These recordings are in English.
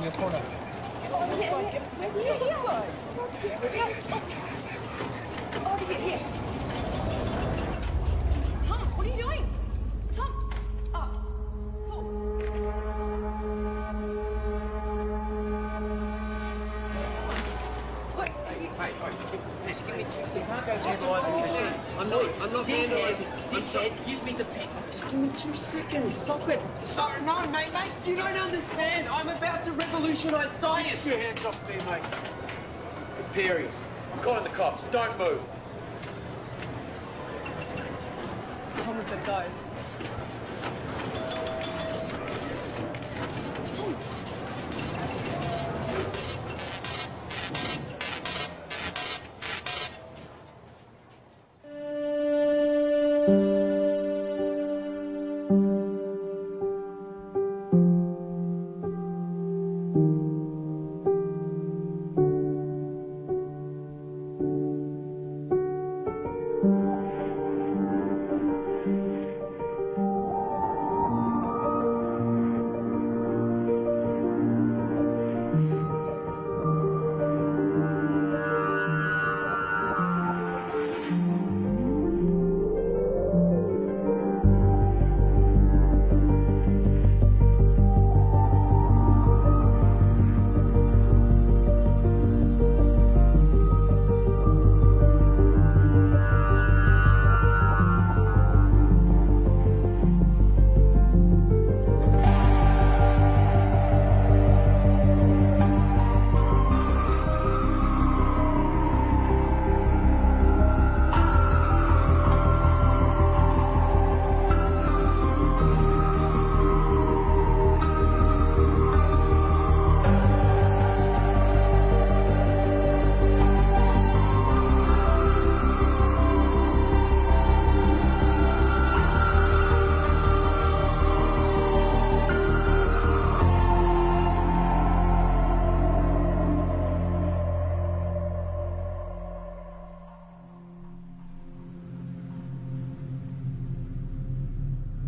your corner. Oh, yeah. Get the other side. Over here. Tom, what are you doing? Tom! Oh. What? Hey, just give me 2 seconds. You can't go vandalising the machine. I'm not vandalising. I'm sorry. Give me the pen. Just give me 2 seconds. Stop it. Sorry, no, mate. You don't understand. I'm about to revolutionise science. Get your hands off me, mate. Imperials. I'm calling the cops. Don't move. Tom with the go.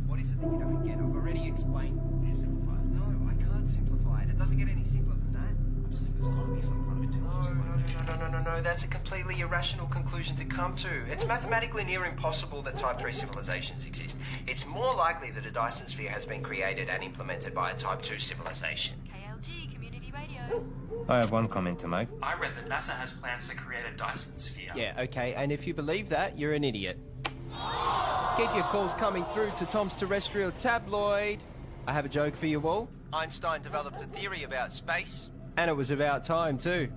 What is it that you don't get? I've already explained. Can you simplify it? No, I can't simplify it. It doesn't get any simpler than that. I just think there's got to be some kind of intelligence. No. That's a completely irrational conclusion to come to. It's mathematically near impossible that Type 3 civilizations exist. It's more likely that a Dyson sphere has been created and implemented by a Type 2 civilization. KLG Community Radio. I have one comment to make. I read that NASA has plans to create a Dyson sphere. Yeah, okay, and if you believe that, you're an idiot. Keep your calls coming through to Tom's Terrestrial Tabloid. I have a joke for you all. Einstein developed a theory about space. And it was about time, too.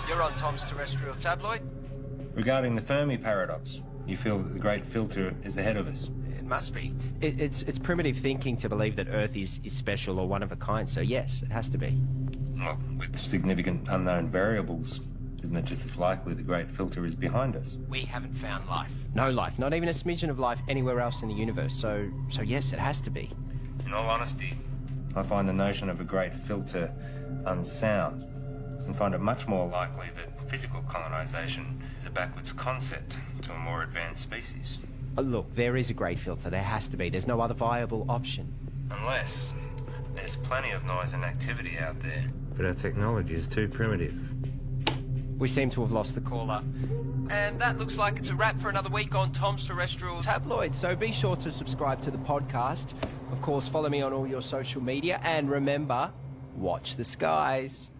You're on Tom's Terrestrial Tabloid? Regarding the Fermi paradox, you feel that the great filter is ahead of us. It must be. It's primitive thinking to believe that Earth is special or one of a kind, so yes, it has to be. Well, with significant unknown variables, isn't it just as likely the great filter is behind us? We haven't found life. No life, not even a smidgen of life anywhere else in the universe, so yes, it has to be. In all honesty, I find the notion of a great filter unsound and find it much more likely that physical colonization is a backwards concept to a more advanced species. Look, there is a great filter, there has to be. There's no other viable option. Unless there's plenty of noise and activity out there. But our technology is too primitive. We seem to have lost the caller. And that looks like it's a wrap for another week on Tom's Terrestrial Tabloid, so be sure to subscribe to the podcast. Of course, follow me on all your social media, and remember, watch the skies.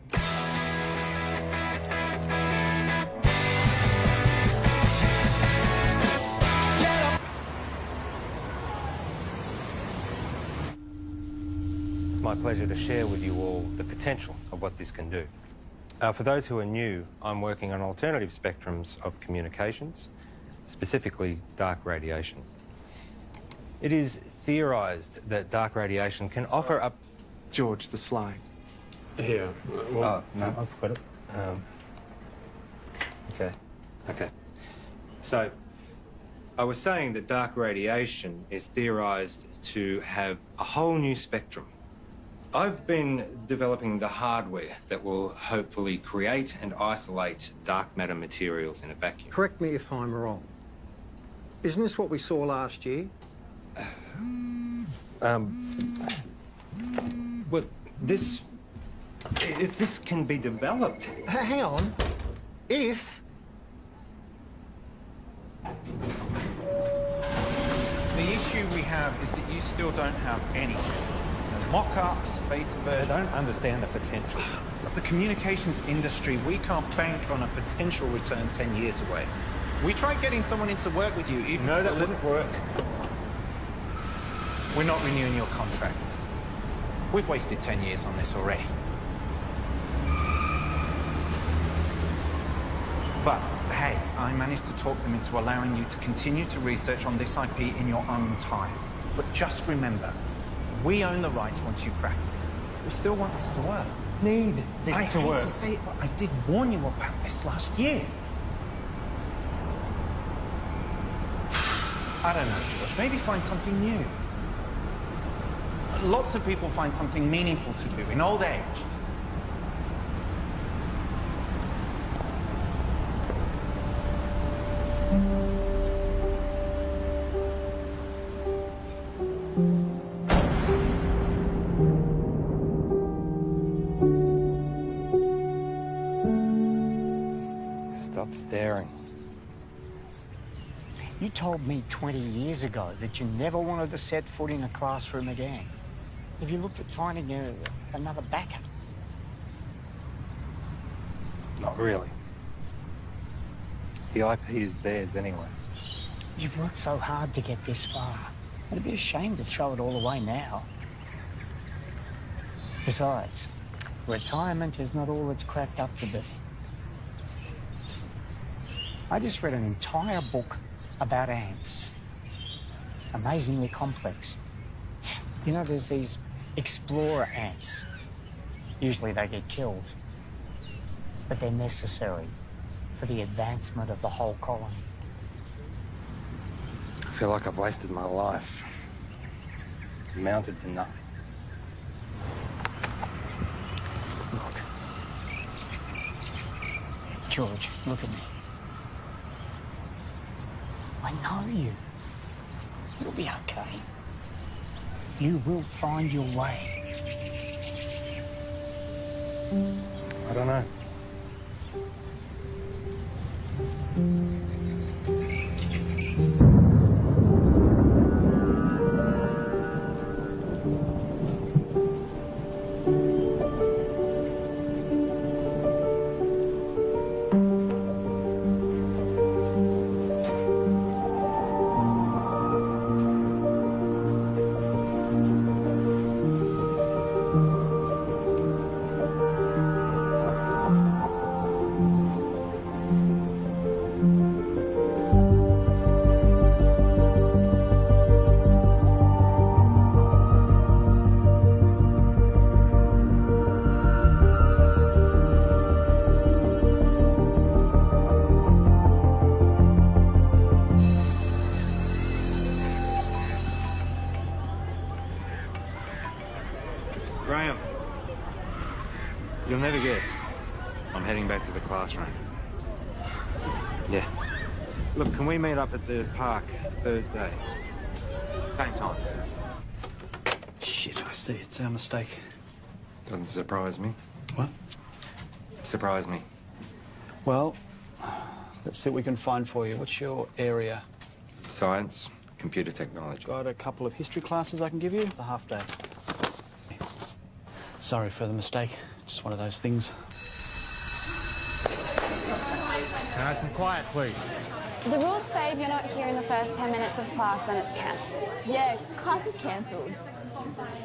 It's my pleasure to share with you all the potential of what this can do. For those who are new, I'm working on alternative spectrums of communications, specifically dark radiation. It is theorised that dark radiation can offer up... George the Sly. Here. Oh, no, I've got it. Okay. So, I was saying that dark radiation is theorised to have a whole new spectrum. I've been developing the hardware that will hopefully create and isolate dark matter materials in a vacuum. Correct me if I'm wrong. Isn't this what we saw last year? Well, if this can be developed. Hang on. If... The issue we have is that you still don't have anything. There's mock-ups, beta versions. I don't understand the potential. The communications industry, we can't bank on a potential return 10 years away. We tried getting someone in to work with you, even... No, that wouldn't work. We're not renewing your contract. We've wasted 10 years on this already. But, hey, I managed to talk them into allowing you to continue to research on this IP in your own time. But just remember, we own the rights once you crack it. We still want this to work. Need this I to hate work. to say it, but I did warn you about this last year. I don't know, George. Maybe find something new. Lots of people find something meaningful to do in old age. Stop staring. You told me 20 years ago that you never wanted to set foot in a classroom again. Have you looked at finding another backer? Not really. The IP is theirs anyway. You've worked so hard to get this far. It'd be a shame to throw it all away now. Besides, retirement is not all it's cracked up to be. I just read an entire book about ants. Amazingly complex. You know, there's these explorer ants. Usually they get killed. But they're necessary for the advancement of the whole colony. I feel like I've wasted my life. Amounted to nothing. Look. George, look at me. I know you. You'll be okay. You will find your way. I don't know. Graham, you'll never guess. I'm heading back to the classroom. Yeah. Look, can we meet up at the park Thursday? Same time. Shit, I see. It's our mistake. Doesn't surprise me. What? Surprise me. Well, let's see what we can find for you. What's your area? Science, computer technology. Got a couple of history classes I can give you. A half day. Sorry for the mistake. Just one of those things. Nice and quiet, please. The rules say if you're not here in the first 10 minutes of class, then it's cancelled. Yeah, class is cancelled.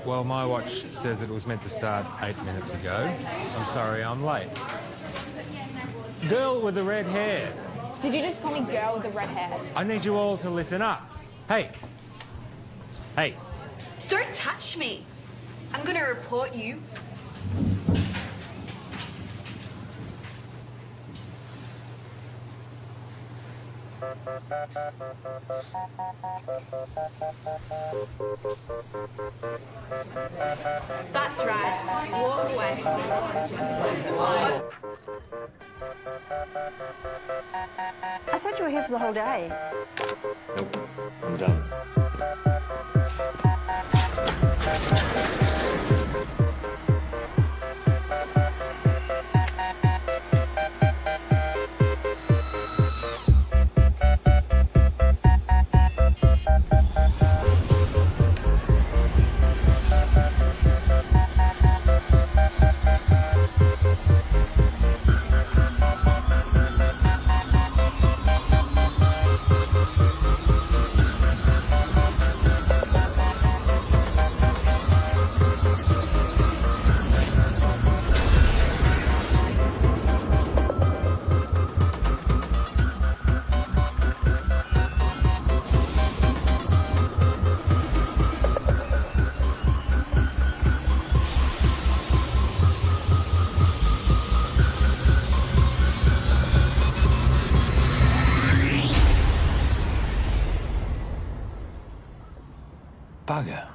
Well, my watch says it was meant to start 8 minutes ago. I'm sorry, I'm late. Girl with the red hair. Did you just call me girl with the red hair? I need you all to listen up. Hey. Hey. Don't touch me. I'm going to report you. That's right. Walk away. I thought you were here for the whole day. Nope, I'm done. Bugger.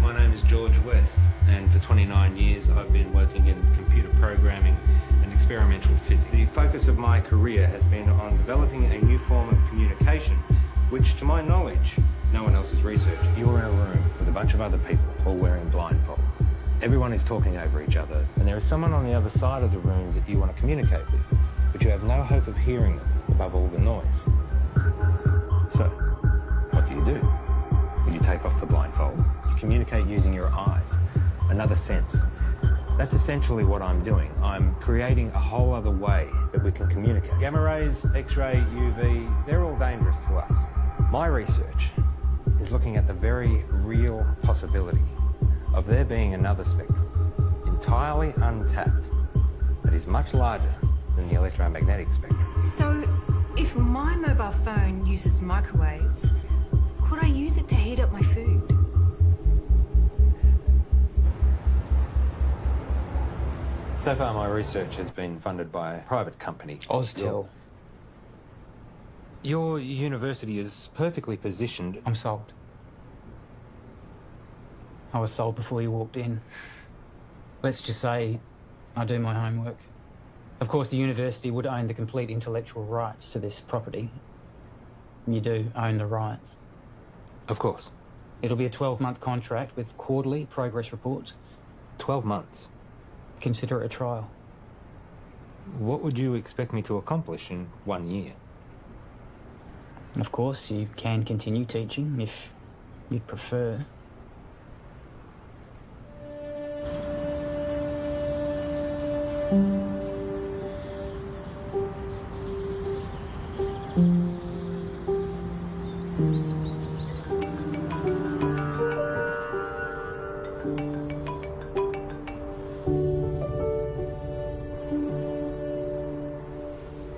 My name is George West, and for 29 years I've been working in computer programming and experimental physics. The focus of my career has been on developing a new form of communication, which, to my knowledge, no one else has researched. You're in a room with a bunch of other people, all wearing blindfolds. Everyone is talking over each other, and there is someone on the other side of the room that you want to communicate with, but you have no hope of hearing them above all the noise. So, what do? When you take off the blindfold, you communicate using your eyes, another sense. That's essentially what I'm doing. I'm creating a whole other way that we can communicate. Gamma rays, X-ray, UV, they're all dangerous to us. My research is looking at the very real possibility of there being another spectrum, entirely untapped, that is much larger than the electromagnetic spectrum. So, if my mobile phone uses microwaves, could I use it to heat up my food? So far, my research has been funded by a private company. Austel. Your university is perfectly positioned. I'm sold. I was sold before you walked in. Let's just say I do my homework. Of course, the university would own the complete intellectual rights to this property. You do own the rights. Of course. It'll be a 12-month contract with quarterly progress reports. 12 months? Consider it a trial. What would you expect me to accomplish in 1 year? Of course, you can continue teaching if you'd prefer.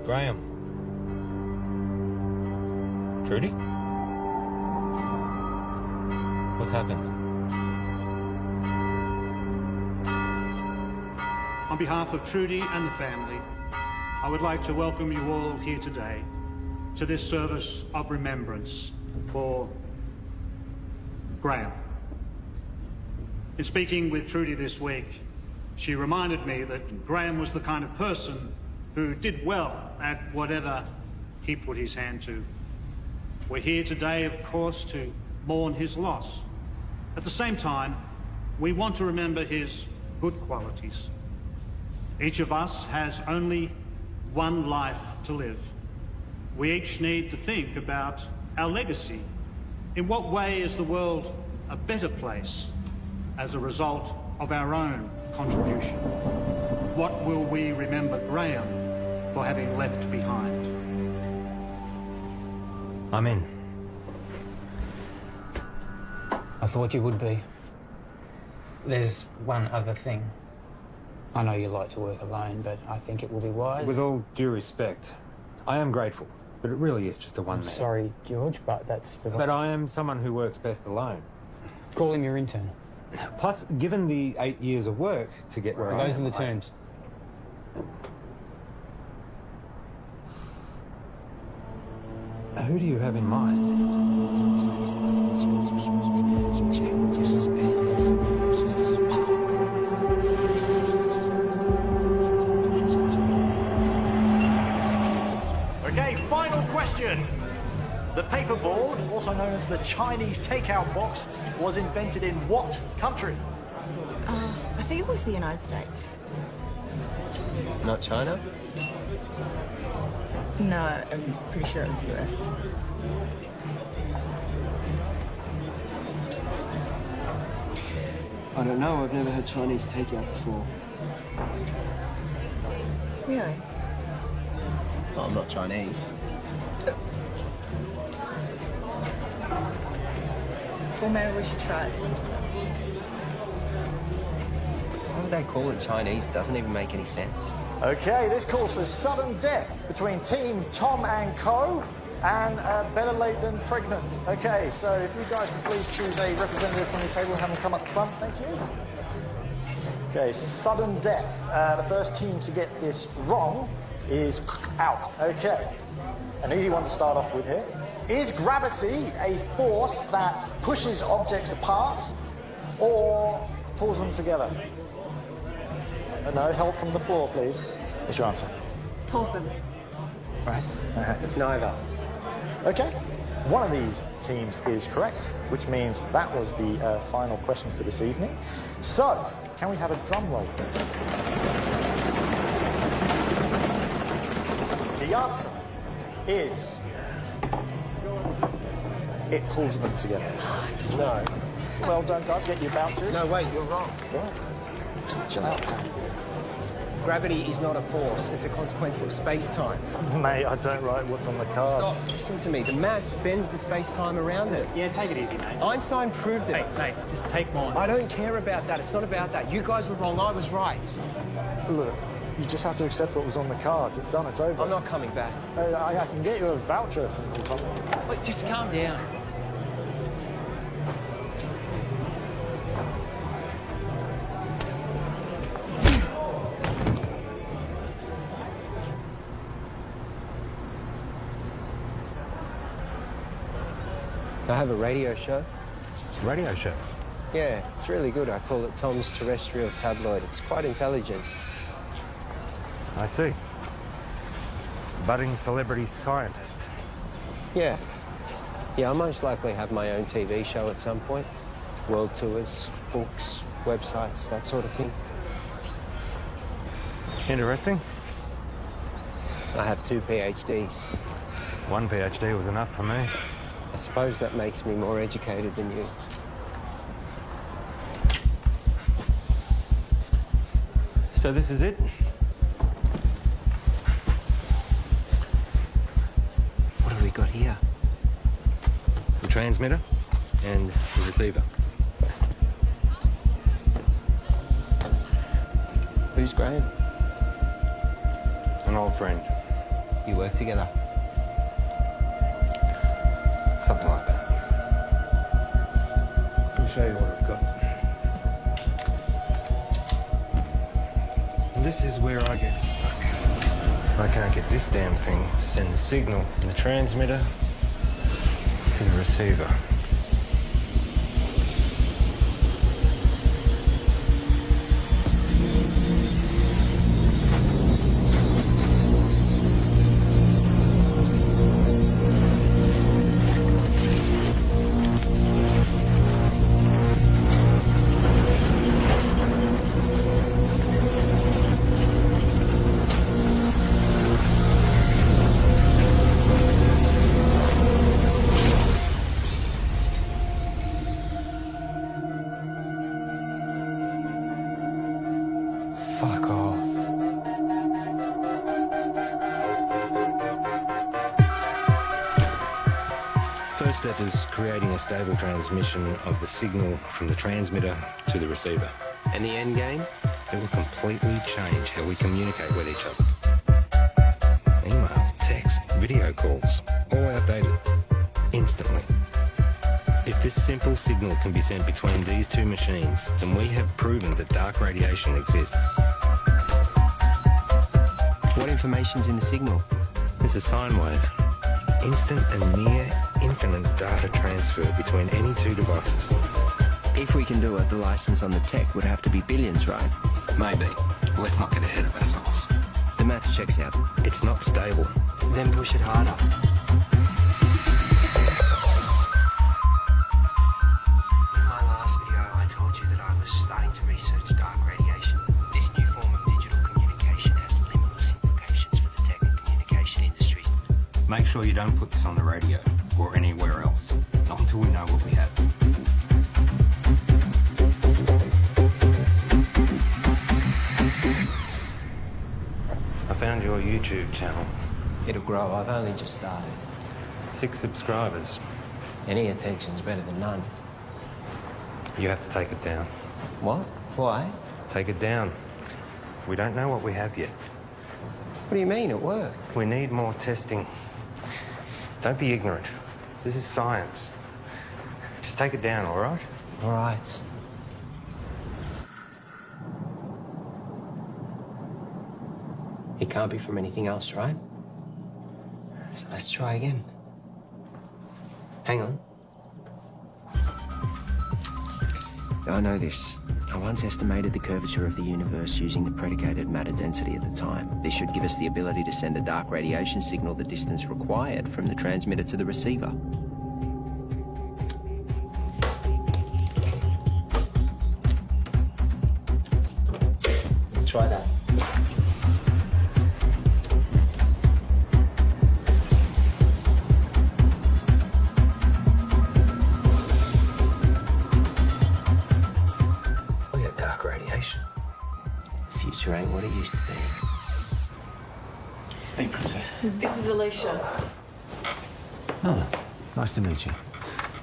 Graham. Trudy? What's happened? On behalf of Trudy and the family, I would like to welcome you all here today to this service of remembrance for Graham. In speaking with Trudy this week, she reminded me that Graham was the kind of person who did well at whatever he put his hand to. We're here today, of course, to mourn his loss. At the same time, we want to remember his good qualities. Each of us has only one life to live. We each need to think about our legacy. In what way is the world a better place as a result of our own contribution? What will we remember Graham for having left behind? I'm in. I thought you would be. There's one other thing. I know you like to work alone, but I think it will be wise. With all due respect, I am grateful, but it really is just a one-man. Sorry, George, but that's the... But I am someone who works best alone. Call him your intern. Plus, given the 8 years of work to get where I am... Those are the terms. Who do you have in mind? Okay, final question. The paperboard, also known as the Chinese takeout box, was invented in what country? I think it was the United States. Not China? No, I'm pretty sure it was the US. I don't know. I've never had Chinese takeout before. Really? Well, I'm not Chinese. Well, maybe we should try it sometime. Why would they call it Chinese? Doesn't even make any sense. Okay, this calls for sudden death between Team Tom and Co. and better late than pregnant. Okay, so if you guys can please choose a representative from the table and have them come up the front, thank you. Okay, sudden death. The first team to get this wrong is out. Okay, an easy one to start off with here. Is gravity a force that pushes objects apart or pulls them together? No, help from the floor, please. What's your answer? Pulls them. Right. It's neither. Okay. One of these teams is correct, which means that was the final question for this evening. So, can we have a drum roll, please? The answer is... it pulls them together. No. Well done, guys. Get your vouchers. No, wait, you're wrong. Right. Chill out, man. Gravity is not a force. It's a consequence of space-time. Mate, I don't write what's on the cards. Stop. Listen to me. The mass bends the space-time around it. Yeah, take it easy, mate. Einstein proved it. Mate, just take mine. I don't care about that. It's not about that. You guys were wrong. I was right. Look, you just have to accept what was on the cards. It's done. It's over. I'm not coming back. I can get you a voucher from the company. Wait, just calm down. I have a radio show. Radio show? Yeah, it's really good. I call it Tom's Terrestrial Tabloid. It's quite intelligent. I see. Budding celebrity scientist. Yeah. Yeah, I'll most likely have my own TV show at some point. World tours, books, websites, that sort of thing. Interesting. I have 2 PhDs. One PhD was enough for me. I suppose that makes me more educated than you. So this is it? What have we got here? The transmitter and the receiver. Who's Graham? An old friend. You work together? Something like that. Let me show you what I've got. This is where I get stuck. I can't get this damn thing to send the signal from the transmitter to the receiver. Fuck off. First step is creating a stable transmission of the signal from the transmitter to the receiver. And the end game? It will completely change how we communicate with each other. Email, text, video calls, all outdated. Instantly. If this simple signal can be sent between these two machines, then we have proven that dark radiation exists. What information's in the signal? It's a sine wave. Instant and near infinite data transfer between any two devices. If we can do it, the license on the tech would have to be billions, right? Maybe. Let's not get ahead of ourselves. The maths checks out. It's not stable. Then push it harder. In my last video, I told you that I was starting to research dark radiation. This new form of digital communication has limitless implications for the tech and communication industries. Make sure you don't put this on the radio or anywhere else. Not until we know what we have. YouTube channel. It'll grow. I've only just started. 6 subscribers. Any attention's better than none. You have to take it down. What? Why? Take it down. We don't know what we have yet. What do you mean at work? We need more testing. Don't be ignorant. This is science. Just take it down, all right? All right. It can't be from anything else, right? So let's try again. Hang on. I know this. I once estimated the curvature of the universe using the predicated matter density at the time. This should give us the ability to send a dark radiation signal the distance required from the transmitter to the receiver. Try that. Look at dark radiation. The future ain't what it used to be. Hey, Princess. This is Alicia. Oh, nice to meet you.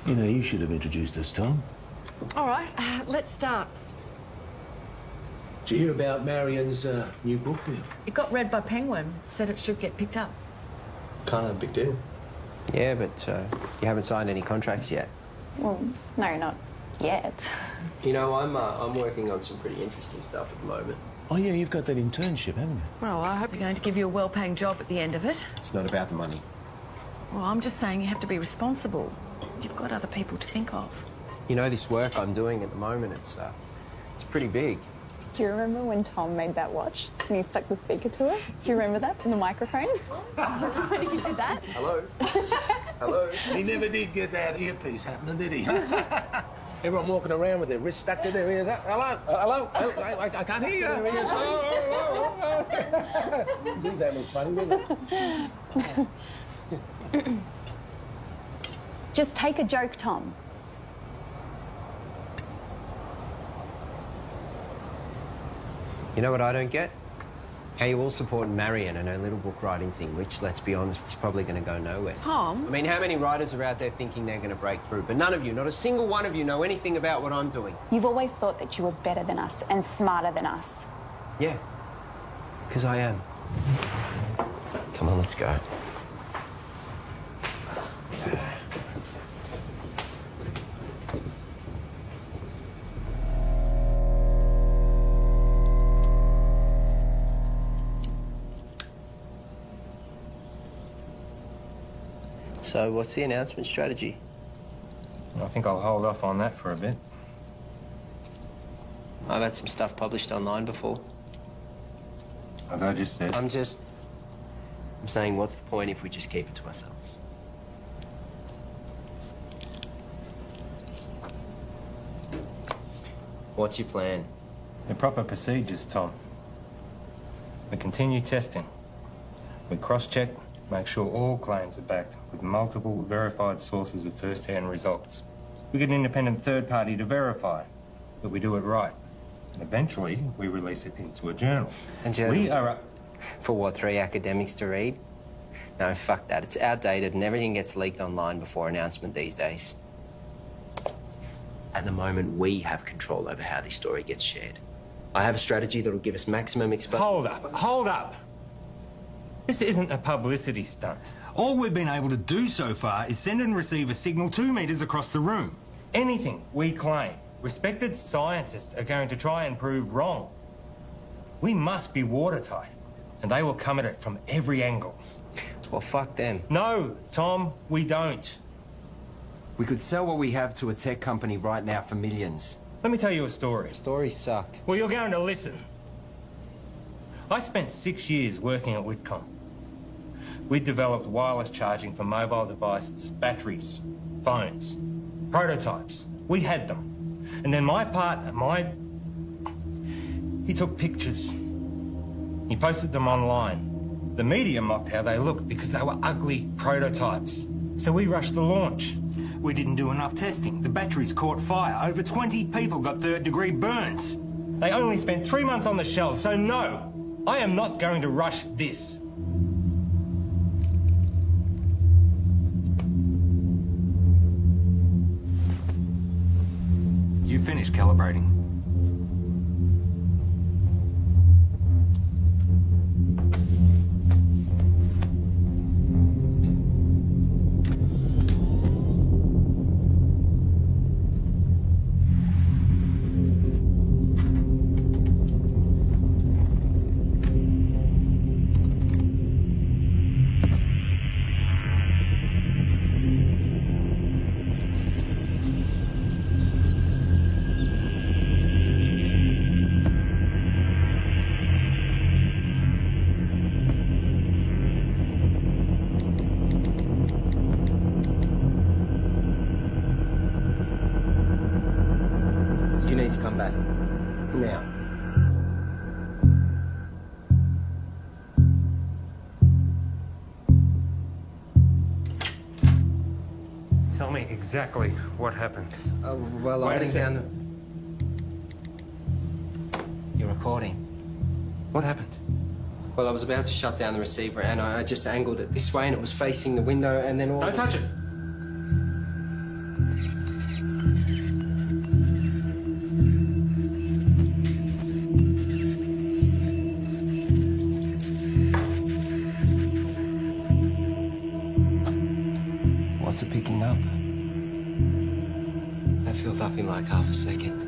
You know, you should have introduced us, Tom. All right, let's start. Did you hear about Marion's new book? It got read by Penguin. Said it should get picked up. Kind of a big deal. Yeah, but you haven't signed any contracts yet. Well, no, not yet. You know, I'm working on some pretty interesting stuff at the moment. Oh, yeah, you've got that internship, haven't you? Well, I hope you're going to give you a well-paying job at the end of it. It's not about the money. Well, I'm just saying you have to be responsible. You've got other people to think of. You know, this work I'm doing at the moment, it's pretty big. Do you remember when Tom made that watch and he stuck the speaker to it? Do you remember that in the microphone? When he did that? Hello? Hello? He never did get that earpiece happening, did he? Everyone walking around with their wrists stuck to their ears. Hello? Hello? I can't hear you. Geez, that looks funny, doesn't it? Just take a joke, Tom. You know what I don't get? How you all support Marion and her little book writing thing, which, let's be honest, is probably going to go nowhere. Tom? I mean, how many writers are out there thinking they're going to break through? But none of you, not a single one of you, know anything about what I'm doing. You've always thought that you were better than us and smarter than us. Yeah, because I am. Come on, let's go. So, what's the announcement strategy? I think I'll hold off on that for a bit. I've had some stuff published online before. As I just said. I'm saying, what's the point if we just keep it to ourselves? What's your plan? The proper procedures, Tom. We continue testing. We cross-check, make sure all claims are backed with multiple verified sources of first-hand results. We get an independent third party to verify that we do it right. And eventually, we release it into a journal. A journal? We are up... For what, 3 academics to read? No, fuck that. It's outdated and everything gets leaked online before announcement these days. At the moment, we have control over how this story gets shared. I have a strategy that'll give us maximum exposure. Hold up. This isn't a publicity stunt. All we've been able to do so far is send and receive a signal 2 meters across the room. Anything we claim, respected scientists are going to try and prove wrong. We must be watertight, and they will come at it from every angle. Well, fuck them. No, Tom, we don't. We could sell what we have to a tech company right now for millions. Let me tell you a story. Stories suck. Well, you're going to listen. I spent 6 years working at Whitcomb. We developed wireless charging for mobile devices, batteries, phones, prototypes. We had them. And then my partner, he took pictures. He posted them online. The media mocked how they looked because they were ugly prototypes. So we rushed the launch. We didn't do enough testing. The batteries caught fire. Over 20 people got third-degree burns. They only spent 3 months on the shelves, so no, I am not going to rush this. You finished calibrating? You need to come back. Now. Tell me exactly what happened. Well, Wait I'm a heading sec. down the... You're recording. What happened? Well, I was about to shut down the receiver and I just angled it this way and it was facing the window and then all... Don't touch it! What's it picking up? That feels up in like half a second.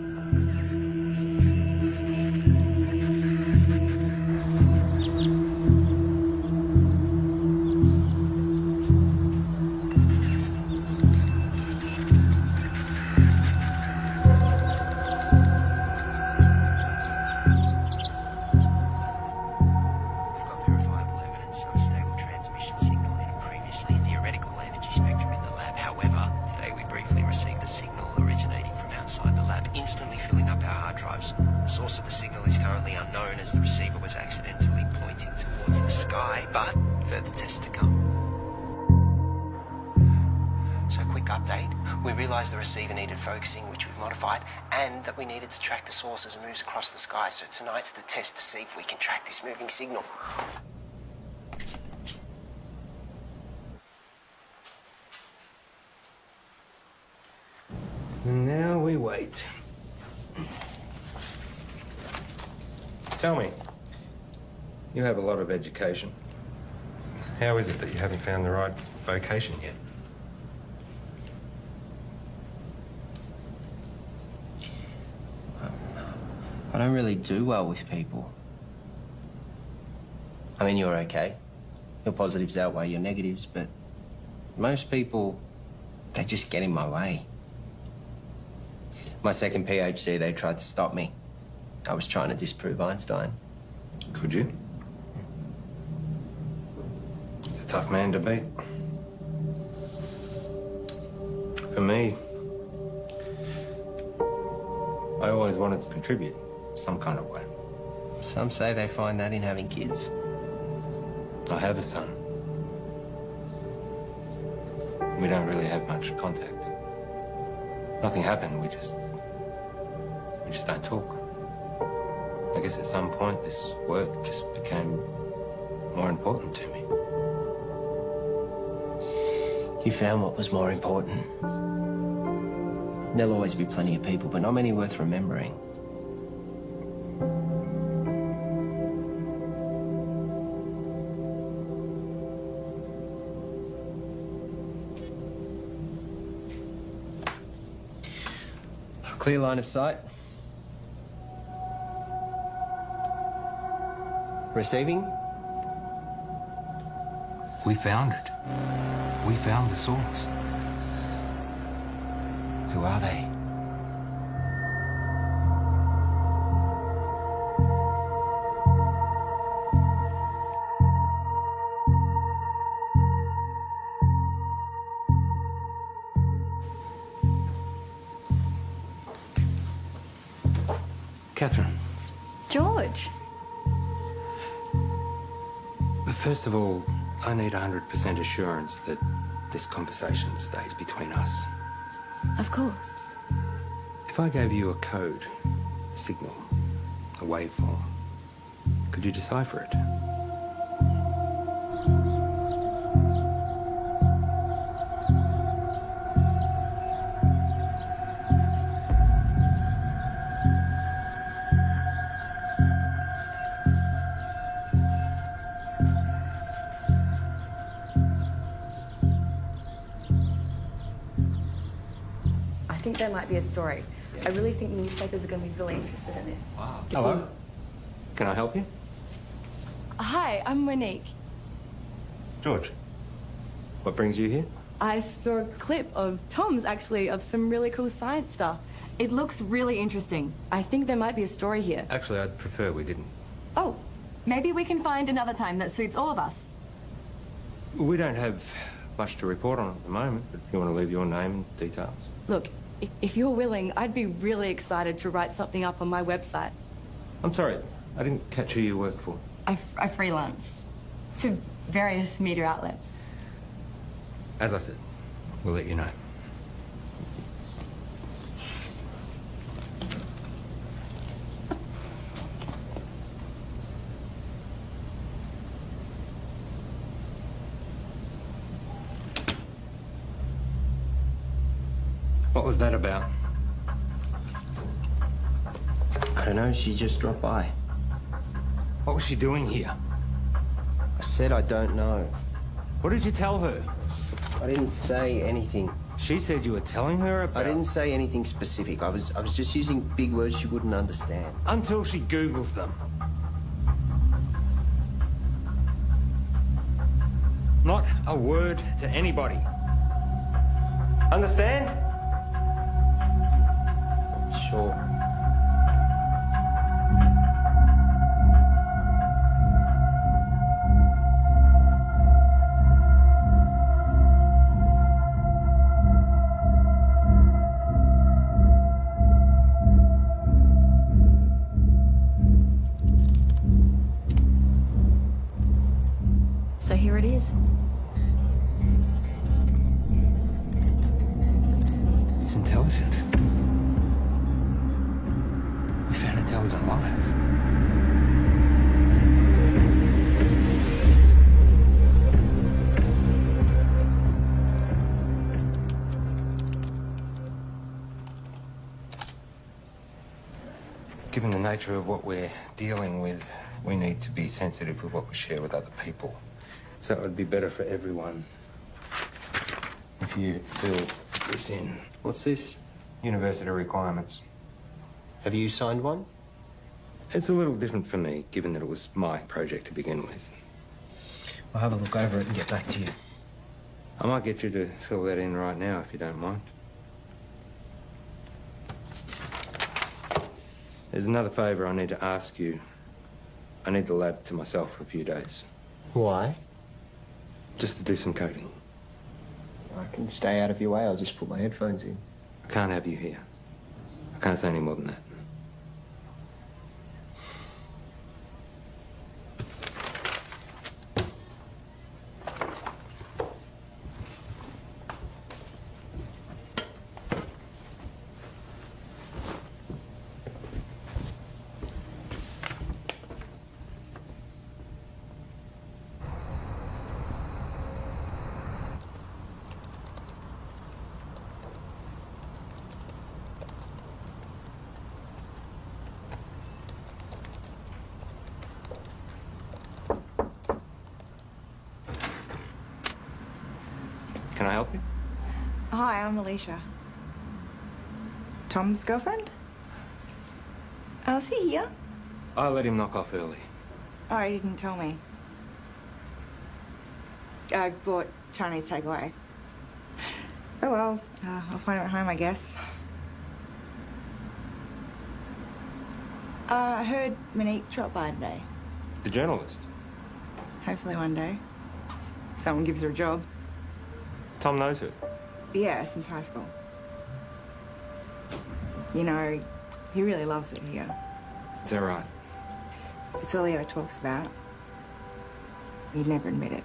We've got verifiable evidence of a stable transmission signal in a previously theoretical energy spectrum in the lab. However, today we briefly received a signal originating from outside the lab, instantly filling up our hard drives. The source of the signal is currently unknown as the receiver was accidentally pointing towards the sky, but further tests to come. So quick update. We realised the receiver needed focusing, which we've modified, and that we needed to track the source as it moves across the sky. So tonight's the test to see if we can track this moving signal. And now we wait. Tell me, you have a lot of education. How is it that you haven't found the right vocation yet? I don't really do well with people. I mean, you're okay. Your positives outweigh your negatives, but most people, they just get in my way. My second PhD, they tried to stop me. I was trying to disprove Einstein. Could you? It's a tough man to beat. For me, I always wanted to contribute some kind of way. Some say they find that in having kids. I have a son. We don't really have much contact. Nothing happened, we just don't talk. I guess at some point this work just became more important to me. You found what was more important. There'll always be plenty of people, but not many worth remembering. Clear line of sight. Receiving? We found it. We found the source. Who are they? Catherine, George. first of all, I need 100% assurance that this conversation stays between us. Of course. If I gave you a code, a signal, a waveform, could you decipher it? think there might be a story. I really think newspapers are going to be really interested in this. Wow. It's Hello? in- Can I help you? Hi, I'm Monique. George. What brings you here? I saw a clip of Tom's, actually, of some really cool science stuff. It looks really interesting. I think there might be a story here. Actually, I'd prefer we didn't. Oh, maybe we can find another time that suits all of us. We don't have much to report on at the moment, but if you want to leave your name and details. Look, if you're willing, I'd be really excited to write something up on my website. I'm sorry, I didn't catch who you work for. I freelance to various media outlets. As I said, we'll let you know. What was that about? I don't know, she just dropped by. What was she doing here? I said I don't know. What did you tell her? I didn't say anything. She said you were telling her about... I didn't say anything specific. I was just using big words she wouldn't understand. Until she Googles them. Not a word to anybody. Understand? Sure. So here it is. It's intelligent. We found intelligent life. Given the nature of what we're dealing with, we need to be sensitive with what we share with other people. So it would be better for everyone if you fill this in. What's this? University requirements. Have you signed one? It's a little different for me, given that it was my project to begin with. I'll have a look over it and get back to you. I might get you to fill that in right now, if you don't mind. There's another favour I need to ask you. I need the lab to myself for a few days. Why? Just to do some coding. I can stay out of your way. I'll just put my headphones in. I can't have you here. I can't say any more than that. Can I help you? Hi, I'm Alicia. Tom's girlfriend? Oh, is he here? I let him knock off early. Oh, he didn't tell me. I bought Chinese takeaway. Oh well, I'll find him at home, I guess. I heard Monique dropped by today. The journalist. Hopefully one day. Someone gives her a job. Tom knows her. Yeah, since high school. You know, he really loves it here. Is that right? It's all he ever talks about. He'd never admit it,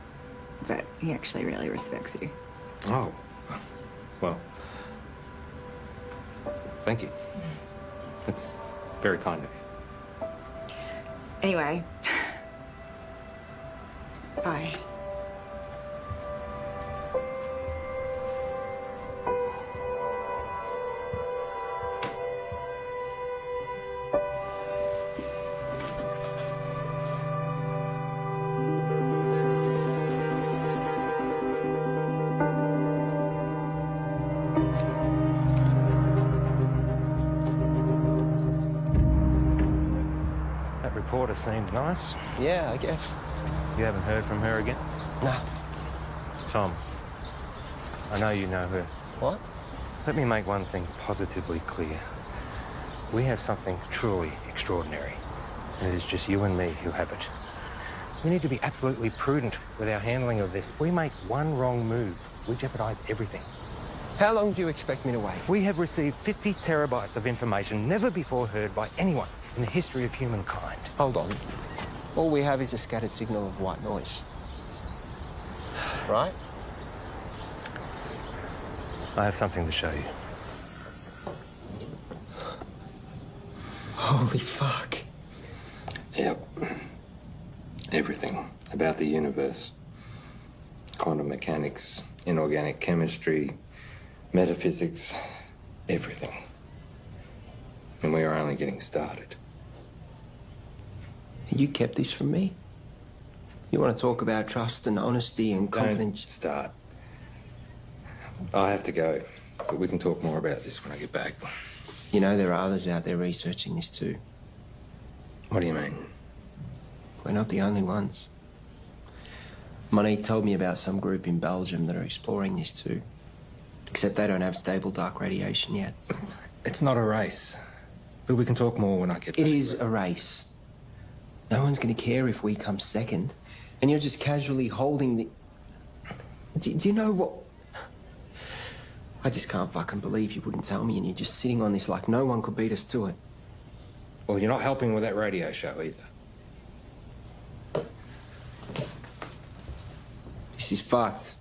but he actually really respects you. Oh. Well. Thank you. That's very kind of you. Anyway. Bye. sort of seemed nice. Yeah, I guess. You haven't heard from her again? No. Tom, I know you know her. What? Let me make one thing positively clear. We have something truly extraordinary, and it is just you and me who have it. We need to be absolutely prudent with our handling of this. If we make one wrong move, we jeopardize everything. How long do you expect me to wait? We have received 50 terabytes of information never before heard by anyone in the history of humankind. Hold on. All we have is a scattered signal of white noise. Right? I have something to show you. Holy fuck. Yep. Everything about the universe. Quantum mechanics, inorganic chemistry, metaphysics, everything. And we are only getting started. You kept this from me? You want to talk about trust and honesty and confidence? Don't start. I have to go, but we can talk more about this when I get back. You know, there are others out there researching this too. What do you mean? We're not the only ones. Monique told me about some group in Belgium that are exploring this too. Except they don't have stable dark radiation yet. It's not a race. But we can talk more when I get back. It is a race. No one's going to care if we come second. And you're just casually holding the... Do you know what... I just can't fucking believe you wouldn't tell me and you're just sitting on this like no one could beat us to it. Well, you're not helping with that radio show either. This is fucked.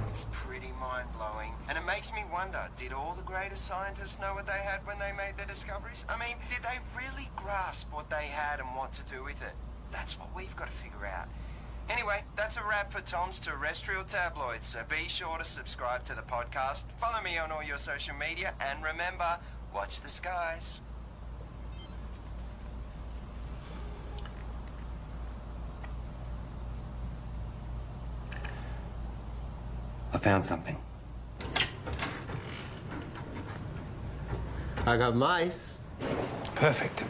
It's pretty mind-blowing. And it makes me wonder, did all the greatest scientists know what they had when they made their discoveries? I mean, did they really grasp what they had and what to do with it? That's what we've got to figure out. Anyway, that's a wrap for Tom's Terrestrial Tabloids, so be sure to subscribe to the podcast, follow me on all your social media, and remember, watch the skies. I found something. I got mice. Perfect.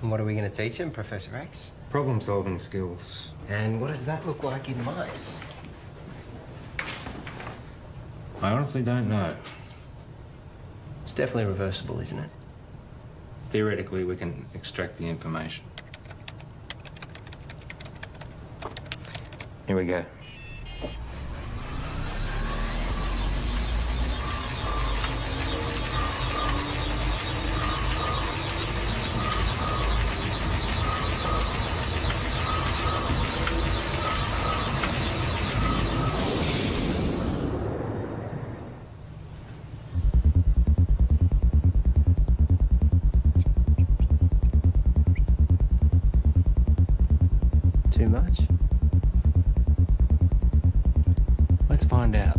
And what are we going to teach him, Professor X? Problem-solving skills. And what does that look like in mice? I honestly don't know. It's definitely reversible, isn't it? Theoretically, we can extract the information. Here we go. Too much? Let's find out.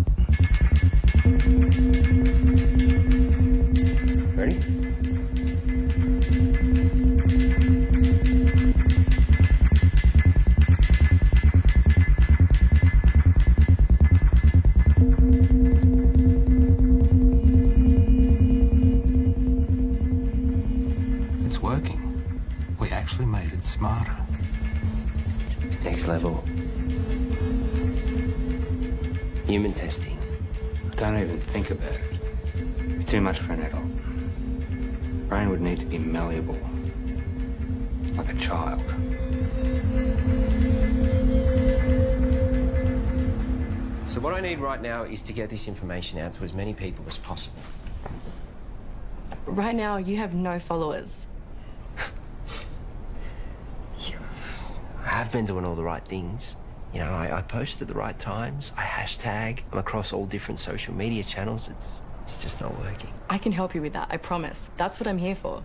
Ready? It's working. We actually made it smarter. Next level. Human testing. Don't even think about it. It's too much for an adult. Brain would need to be malleable. Like a child. So what I need right now is to get this information out to as many people as possible. Right now, you have no followers. I have been doing all the right things. You know, I post at the right times. I hashtag. I'm across all different social media channels. It's just not working. I can help you with that, I promise. That's what I'm here for.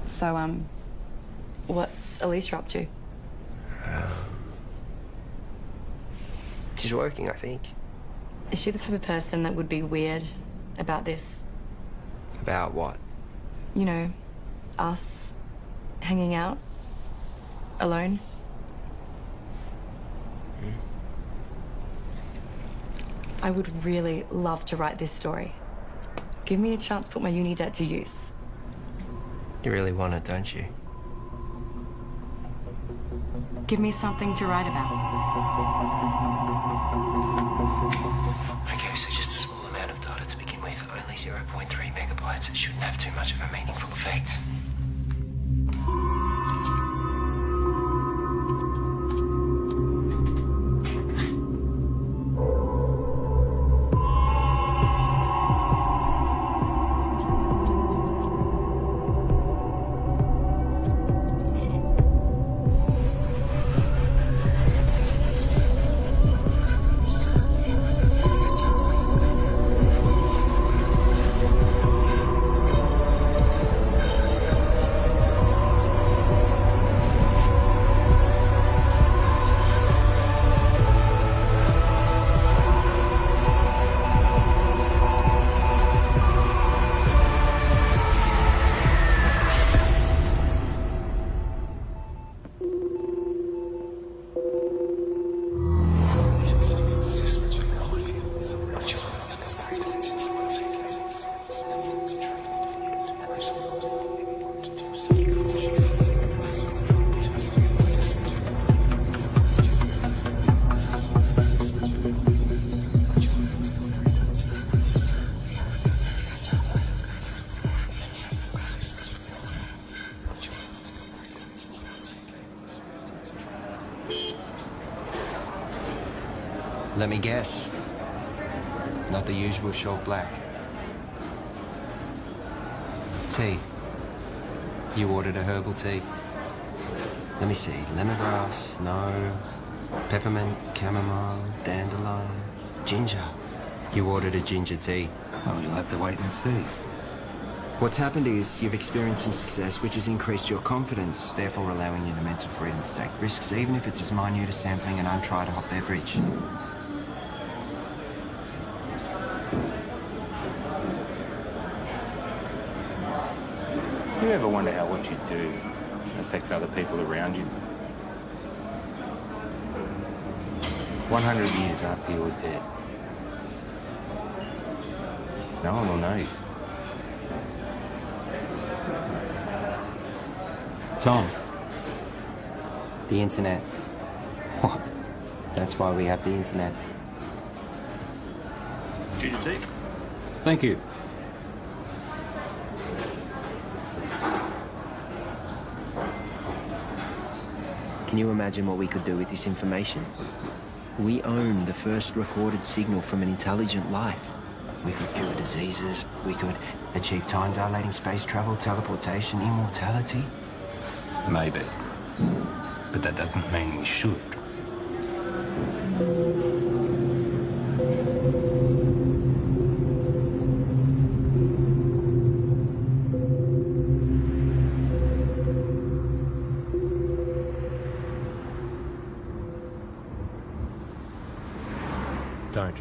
So, what's Alicia up to? She's working, I think. Is she the type of person that would be weird about this? About what? You know, us hanging out alone? I would really love to write this story. Give me a chance to put my uni debt to use. You really want it, don't you? Give me something to write about. Okay, so just a small amount of data to begin with, only 0.3 megabytes. It shouldn't have too much of a meaningful effect. Let me guess. Not the usual short black. Tea. You ordered a herbal tea. Let me see. Lemongrass, no. Peppermint, chamomile, dandelion, ginger. You ordered a ginger tea. Well, you'll have to wait and see. What's happened is you've experienced some success, which has increased your confidence, therefore allowing you the mental freedom to take risks, even if it's as minute as sampling an untried hot beverage. Do you ever wonder how what you do affects other people around you? 100 years after you're dead, no one will know you. Tom. The internet. What? That's why we have the internet. Ginger tea? Thank you. Can you imagine what we could do with this information? We own the first recorded signal from an intelligent life. We could cure diseases, we could achieve time-dilating space travel, teleportation, immortality. Maybe. But that doesn't mean we should. Don't.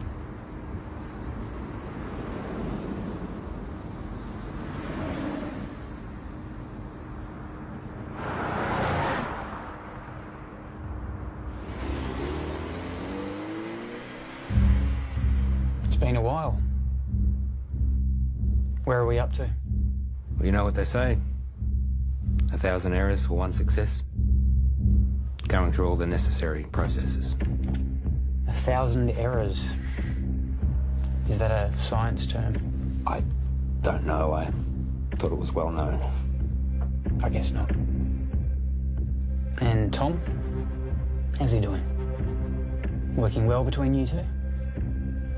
It's been a while. Where are we up to? Well, you know what they say. 1,000 errors for one success. Going through all the necessary processes. 1,000 errors. Is that a science term? I don't know. I thought it was well known. I guess not. And Tom? How's he doing? Working well between you two?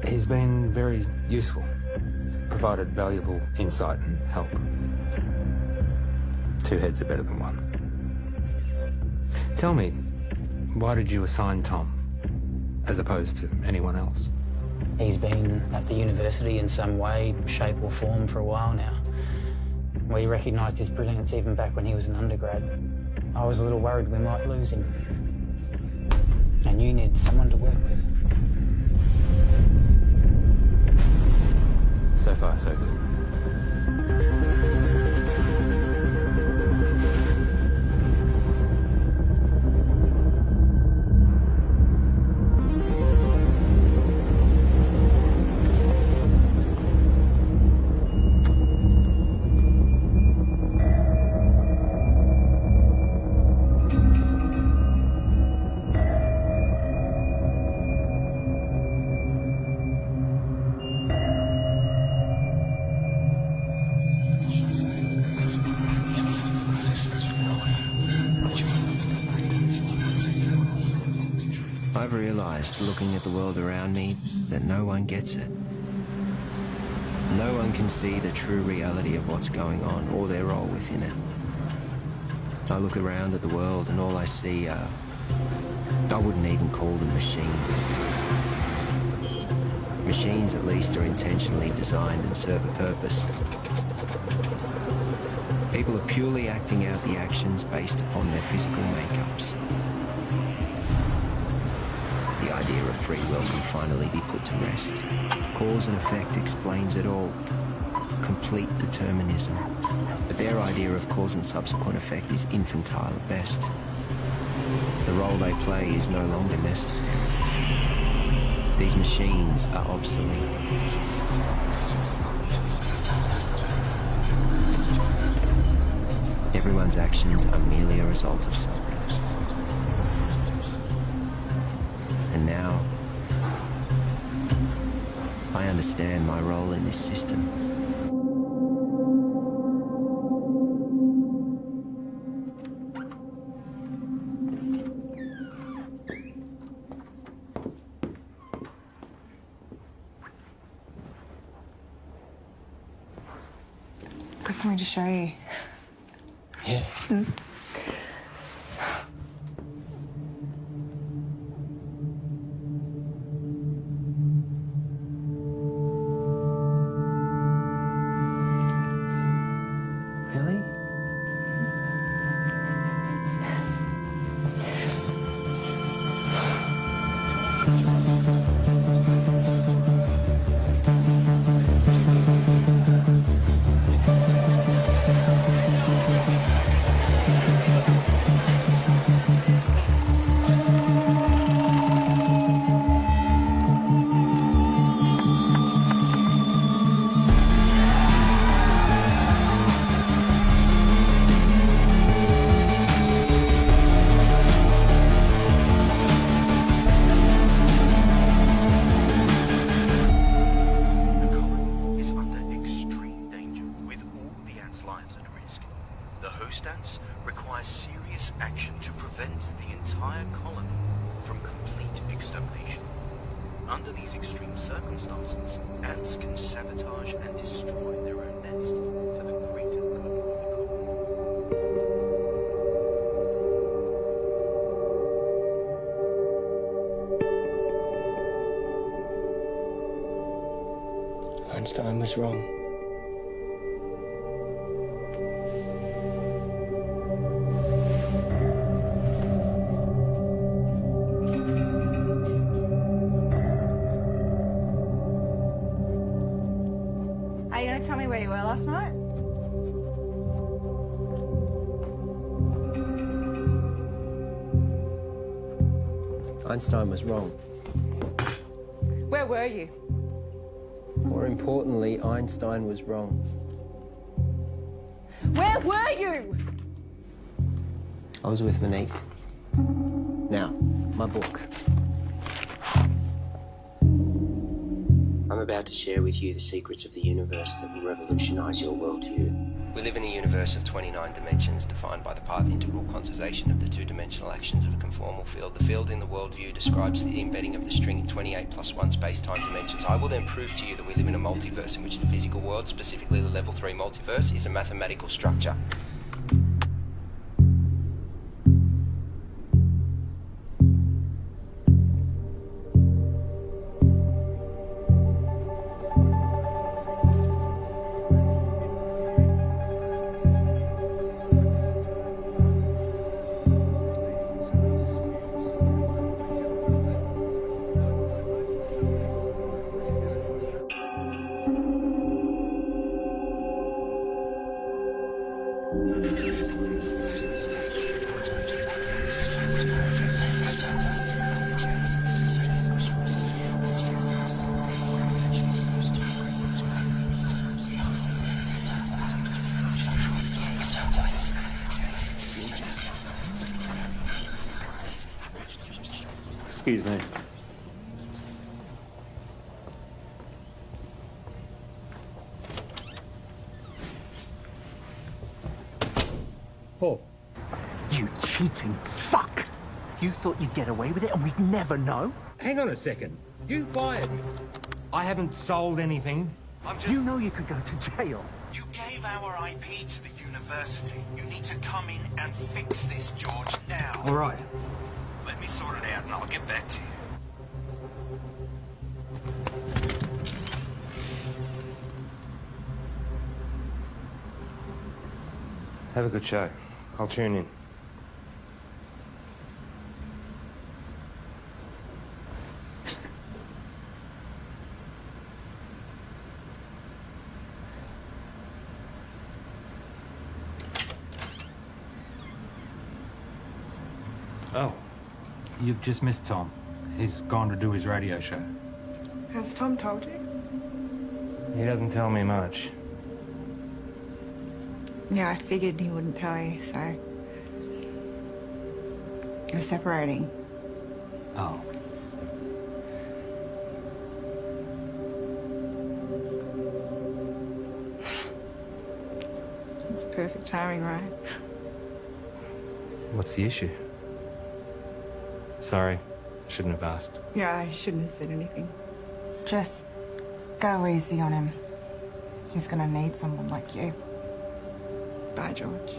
He's been very useful. Provided valuable insight and help. Two heads are better than one. Tell me, why did you assign Tom, as opposed to anyone else? He's been at the university in some way, shape or form for a while now. We recognised his brilliance even back when he was an undergrad. I was a little worried we might lose him. And you need someone to work with. So far, so good. I've realized, looking at the world around me, that no one gets it. No one can see the true reality of what's going on or their role within it. I look around at the world and all I see are... I wouldn't even call them machines. Machines, at least, are intentionally designed and serve a purpose. People are purely acting out the actions based upon their physical makeups. The idea of free will can finally be put to rest. Cause and effect explains it all. Complete determinism. But their idea of cause and subsequent effect is infantile at best. The role they play is no longer necessary. These machines are obsolete. Everyone's actions are merely a result of something. And now, I understand my role in this system. Got something to show you. Yeah. Really? Einstein was wrong. Are you going to tell me where you were last night? Einstein was wrong. Where were you? More importantly, Einstein was wrong. Where were you? I was with Monique. Now, my book. I'm about to share with you the secrets of the universe that will revolutionize your worldview. We live in a universe of 29 dimensions defined by the path integral quantization of the two-dimensional actions of a conformal field. The field in the worldview describes the embedding of the string in 28 plus 1 space-time dimensions. I will then prove to you that we live in a multiverse in which the physical world, specifically the level 3 multiverse, is a mathematical structure. Excuse me. Paul. You cheating fuck! You thought you'd get away with it and we'd never know? Hang on a second. You fired me. I haven't sold anything. You know you could go to jail. You gave our IP to the university. You need to come in and fix this, George, now. All right. Let me sort it out and I'll get back to you. Have a good show. I'll tune in. Oh, you've just missed Tom. He's gone to do his radio show. Has Tom told you? He doesn't tell me much. Yeah, I figured he wouldn't tell you, so... You're separating. Oh. It's perfect timing, right? What's the issue? Sorry, shouldn't have asked. Yeah, I shouldn't have said anything. Just go easy on him. He's gonna need someone like you. Bye, George.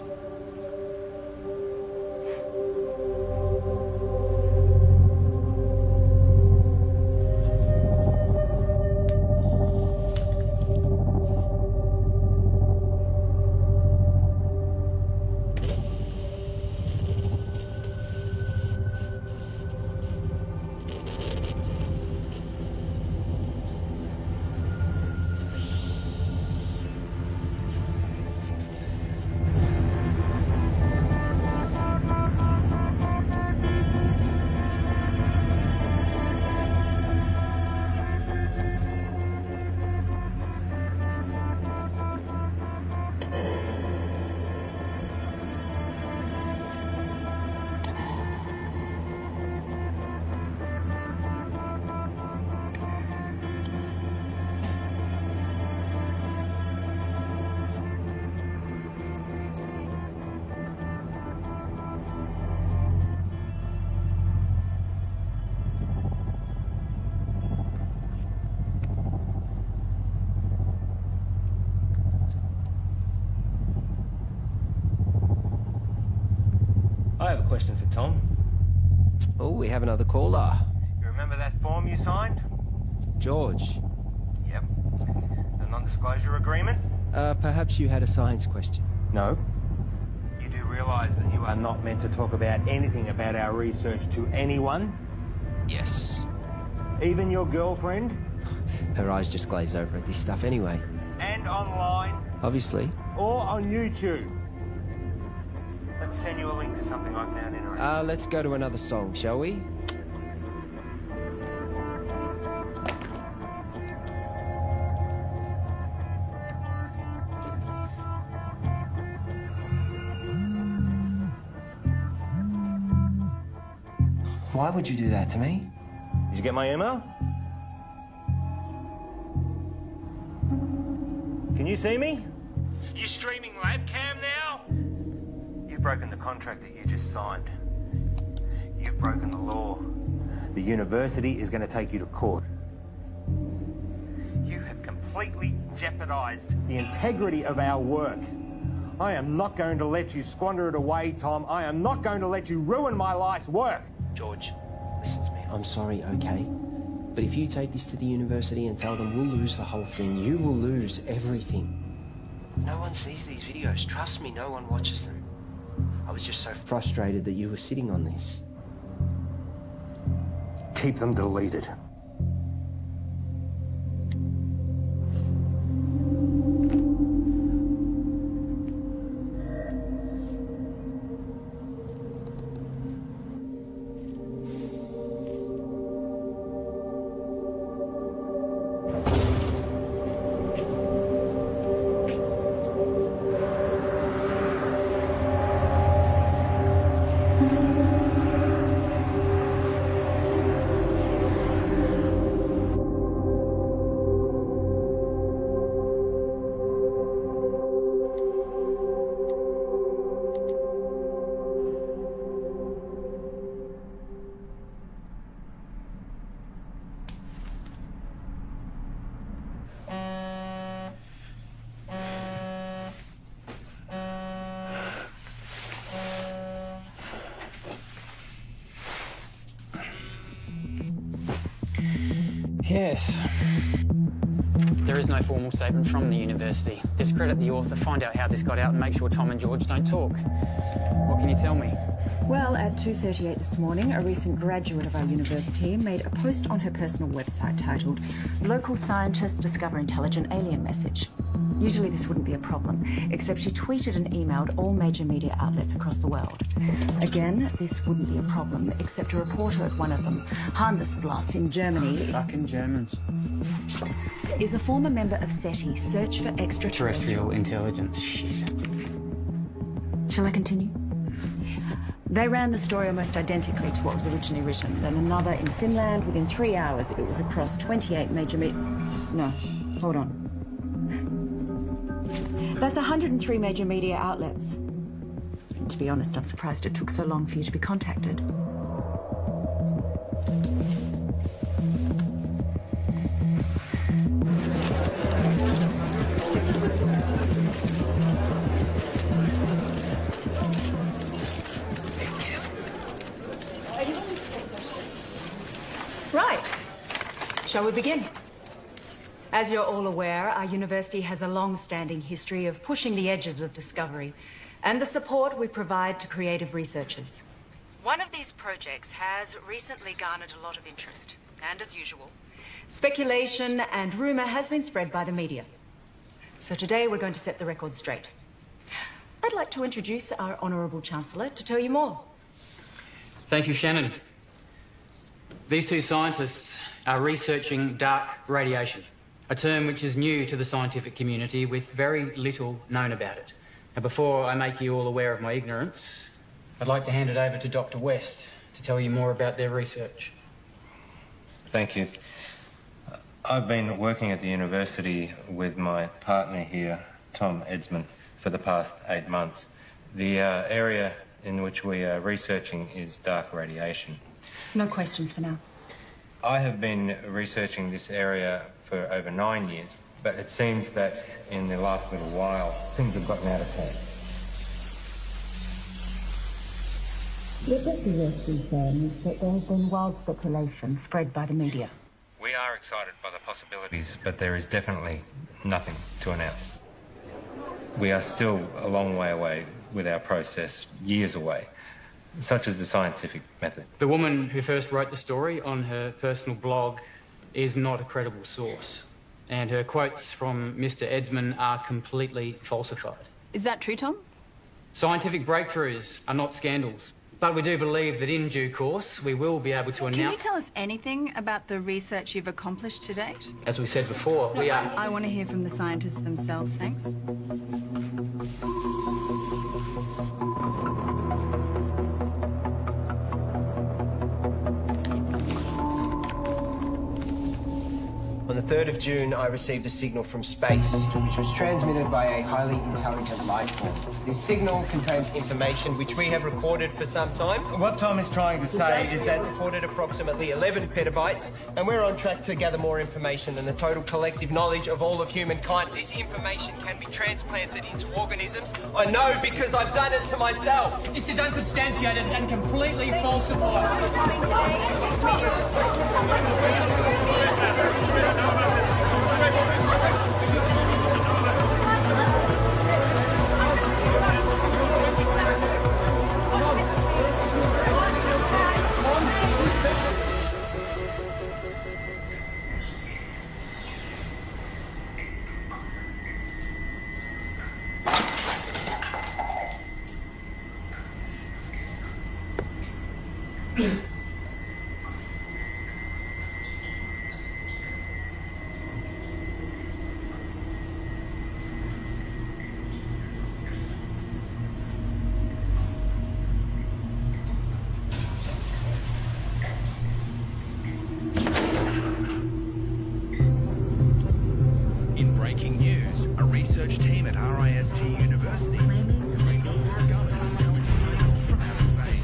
I have a question for Tom. Oh, we have another caller. You remember that form you signed? George. Yep. The non-disclosure agreement? Perhaps you had a science question. No. You do realise that you are not meant to talk about anything about our research to anyone? Yes. Even your girlfriend? Her eyes just glaze over at this stuff anyway. And online? Obviously. Or on YouTube? Let me send you a link to something I found interesting. Let's go to another song, shall we? Why would you do that to me? Did you get my email? Can you see me? You streaming Labcam now? You've broken the contract that you just signed. You've broken the law. The university is going to take you to court. You have completely jeopardized the integrity of our work. I am not going to let you squander it away, Tom. I am not going to let you ruin my life's work. George, listen to me. I'm sorry, okay? But if you take this to the university and tell them we'll lose the whole thing, you will lose everything. No one sees these videos. Trust me, no one watches them. I was just so frustrated that you were sitting on this. Keep them deleted. Yes. There is no formal statement from the university. Discredit the author, find out how this got out, and make sure Tom and George don't talk. What can you tell me? Well, at 2:38 this morning, a recent graduate of our university made a post on her personal website titled "Local Scientists Discover Intelligent Alien Message." Usually this wouldn't be a problem, except she tweeted and emailed all major media outlets across the world. Again, this wouldn't be a problem, except a reporter at one of them, Handelsblatt in Germany... Fucking Germans. ...is a former member of SETI, Search for Terrestrial Intelligence. Shit. Shall I continue? They ran the story almost identically to what was originally written. Then another in Finland. Within 3 hours, it was across 28 major No, hold on. That's 103 major media outlets. And to be honest, I'm surprised it took so long for you to be contacted. Right. Shall we begin? As you're all aware, our university has a long-standing history of pushing the edges of discovery and the support we provide to creative researchers. One of these projects has recently garnered a lot of interest, and as usual, speculation and rumour has been spread by the media. So today we're going to set the record straight. I'd like to introduce our Honourable Chancellor to tell you more. Thank you, Shannon. These two scientists are researching dark radiation, a term which is new to the scientific community with very little known about it. Now, before I make you all aware of my ignorance, I'd like to hand it over to Dr. West to tell you more about their research. Thank you. I've been working at the university with my partner here, Tom Edsman, for the past 8 months. The area in which we are researching is dark radiation. No questions for now. I have been researching this area for over 9 years, but it seems that in the last little while, things have gotten out of hand. What Dr. West is saying is that there has been wild speculation spread by the media. We are excited by the possibilities, but there is definitely nothing to announce. We are still a long way away with our process, years away, such as the scientific method. The woman who first wrote the story on her personal blog is not a credible source, and her quotes from Mr. Edsman are completely falsified. Is that true, Tom? Scientific breakthroughs are not scandals, but we do believe that in due course we will be able to Can you announce... tell us anything about the research you've accomplished to date? As we said before, we are... I want to hear from the scientists themselves, thanks. On the 3rd of June, I received a signal from space, which was transmitted by a highly intelligent life form. This signal contains information which we have recorded for some time. What Tom is trying to say is that recorded approximately 11 petabytes, and we're on track to gather more information than the total collective knowledge of all of humankind. This information can be transplanted into organisms. I know because I've done it to myself. This is unsubstantiated and completely falsified. Breaking news, a research team at RIST University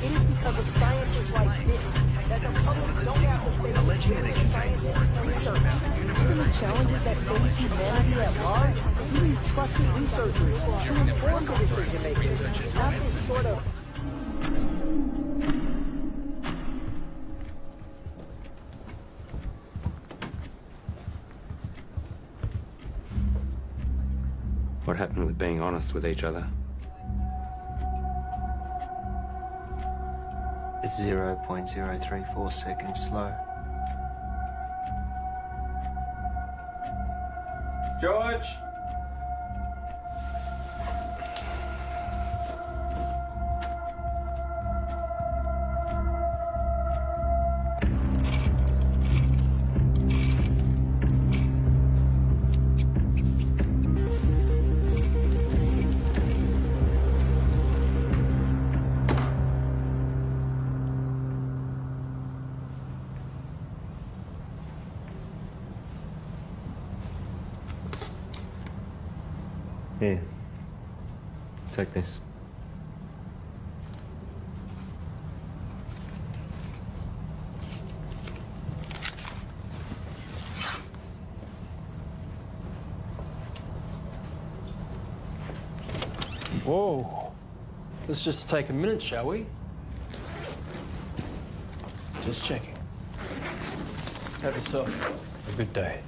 It is because of scientists like this that the public don't have to think alleging that it contains research. Given the challenges that face humanity at large, we need trusted researchers to inform the decision makers, not this sort of... What happened with being honest with each other? It's 0.034 seconds slow. George! Here. Take this. Whoa. Let's just take a minute, shall we? Just checking. Have yourself a good day.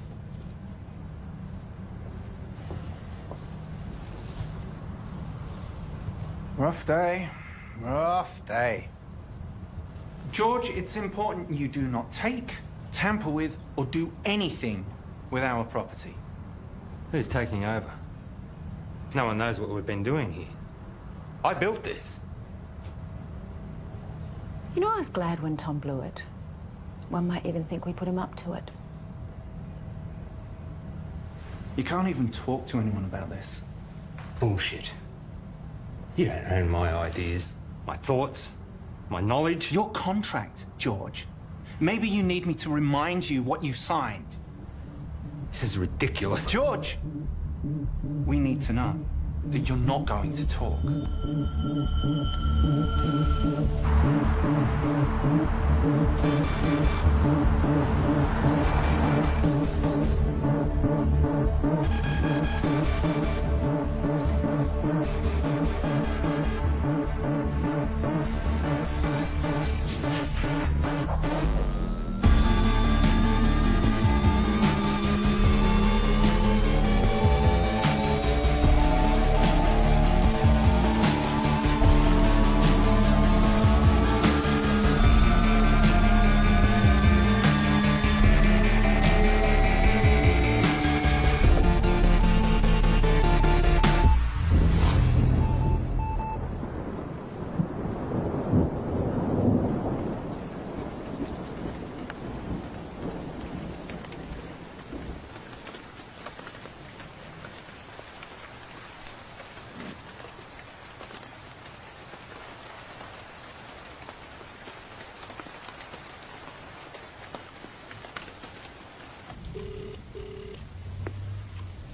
Rough day. Rough day. George, it's important you do not take, tamper with, or do anything with our property. Who's taking over? No one knows what we've been doing here. I built this. You know, I was glad when Tom blew it. One might even think we put him up to it. You can't even talk to anyone about this. Bullshit. You don't own my ideas, my thoughts, my knowledge. Your contract, George. Maybe you need me to remind you what you signed. This is ridiculous. George! We need to know that you're not going to talk.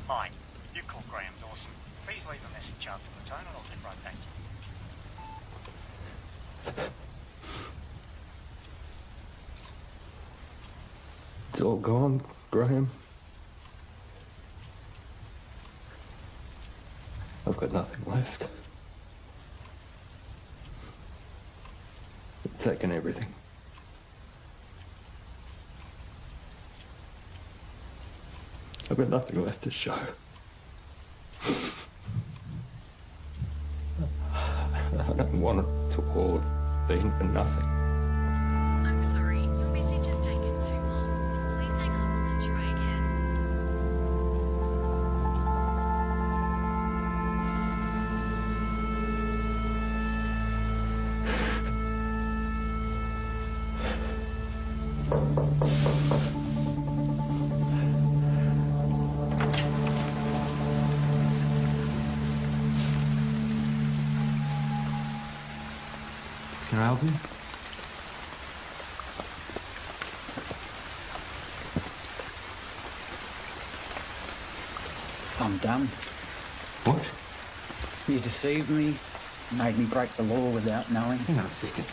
Hi, you call Graham Dawson. Please leave a message after the tone and I'll get right back to you. It's all gone, Graham. I've got nothing left. They've taken everything. I've got nothing left to show. I don't want it to all have been for nothing. I'm sorry, your message has taken too long. Please hang up and try again. Can I help you? I'm done. What? You deceived me, made me break the law without knowing. Hang on a second.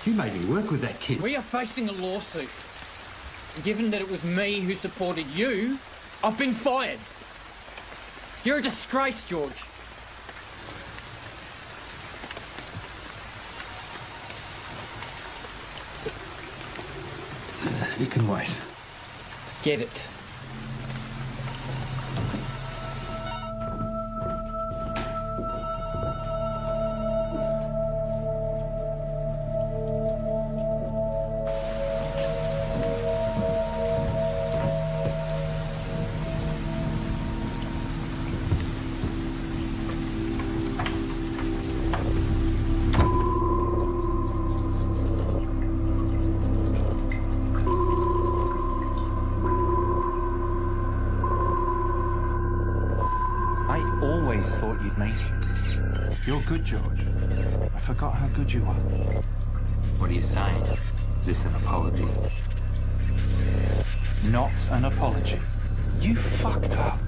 You made me work with that kid. We are facing a lawsuit. Given that it was me who supported you, I've been fired. You're a disgrace, George. You can wait. Get it. thought you'd make it. You're good, George. I forgot how good you are. What are you saying? Is this an apology? Not an apology. You fucked up.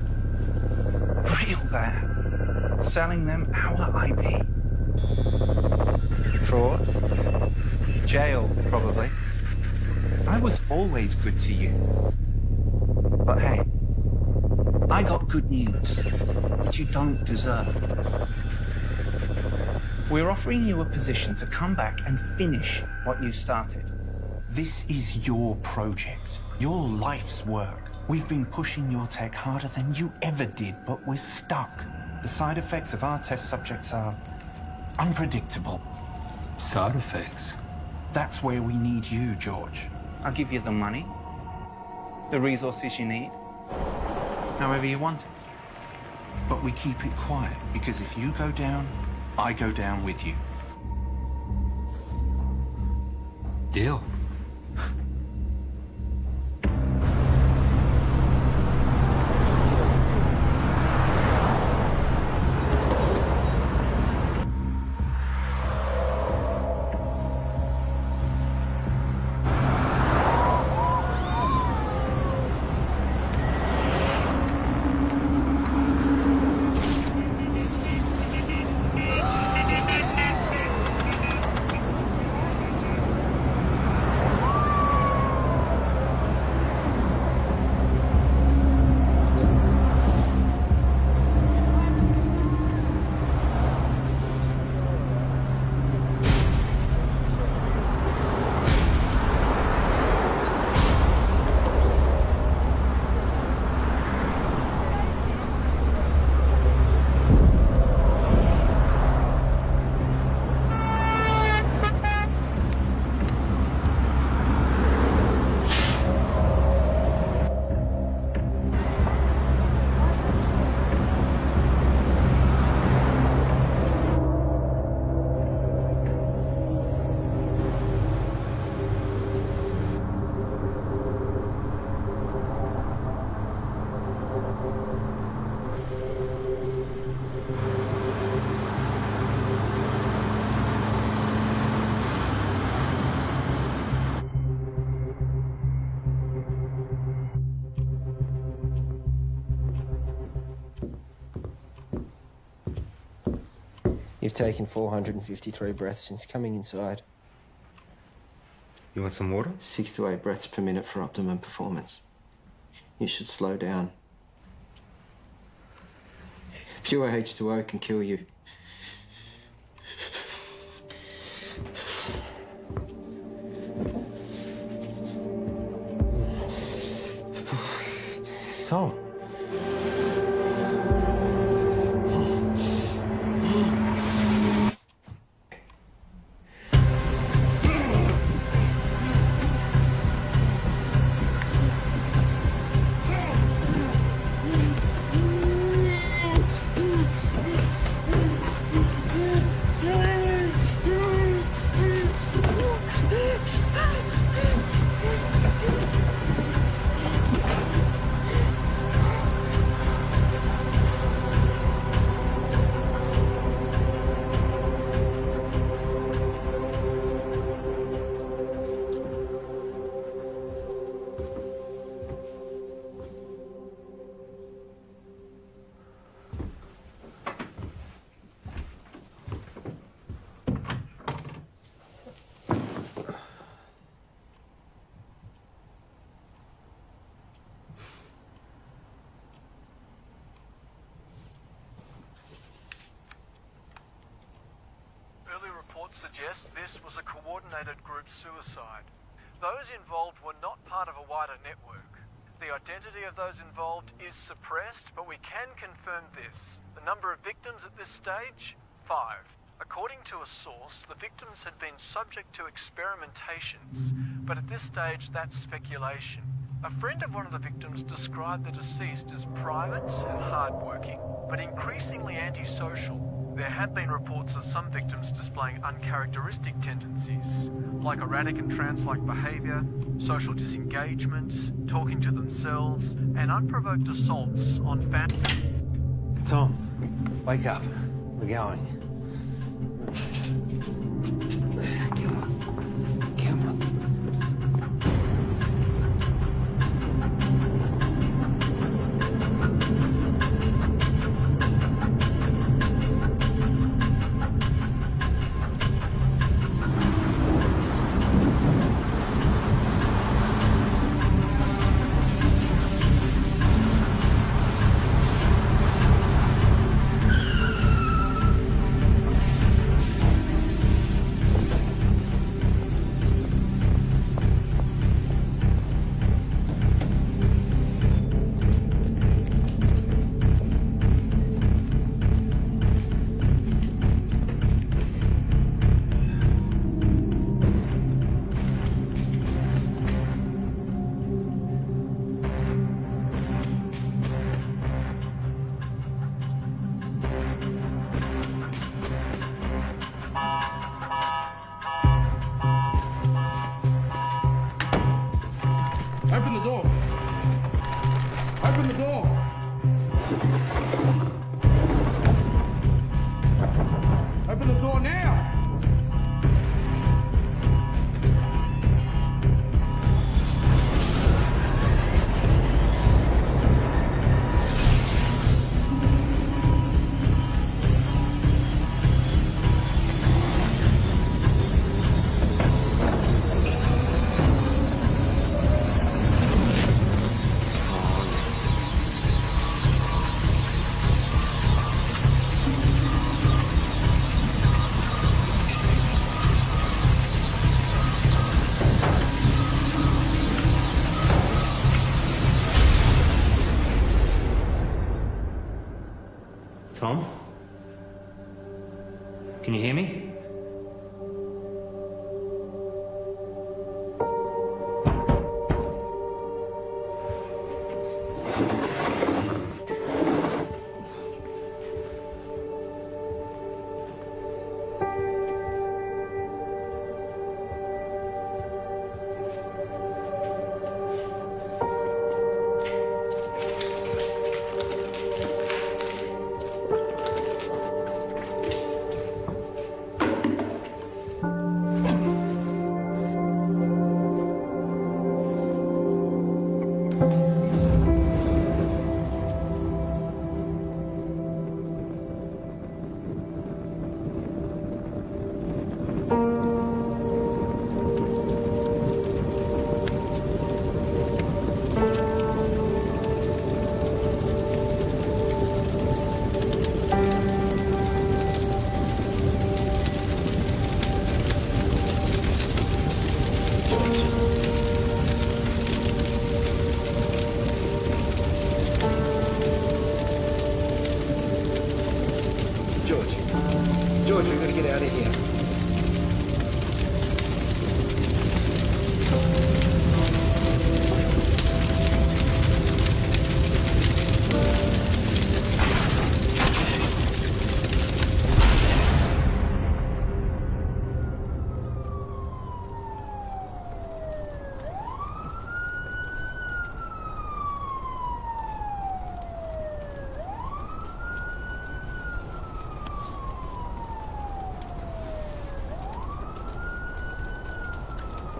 Real bad. Selling them our IP. Fraud. Jail, probably. I was always good to you. But hey, I got good news, which you don't deserve. We're offering you a position to come back and finish what you started. This is your project, your life's work. We've been pushing your tech harder than you ever did, but we're stuck. The side effects of our test subjects are unpredictable. Side effects? That's where we need you, George. I'll give you the money, the resources you need, however you want it. But we keep it quiet, because if you go down, I go down with you. Deal. You've taken 453 breaths since coming inside. You want some water? 6 to 8 breaths per minute for optimum performance. You should slow down. Pure H2O can kill you. Tom. Suggest this was a coordinated group suicide. Those involved were not part of a wider network. The identity of those involved is suppressed, but we can confirm this. The number of victims at this stage? 5. According to a source, the victims had been subject to experimentations, but at this stage that's speculation. A friend of one of the victims described the deceased as private and hardworking, but increasingly antisocial. There have been reports of some victims displaying uncharacteristic tendencies, like erratic and trance-like behaviour, social disengagement, talking to themselves, and unprovoked assaults on family. Tom. Wake up. We're going. Come on. Come on. Open the door. Open the door. Open the door now. Tom? Can you hear me? George, we've got to get out of here.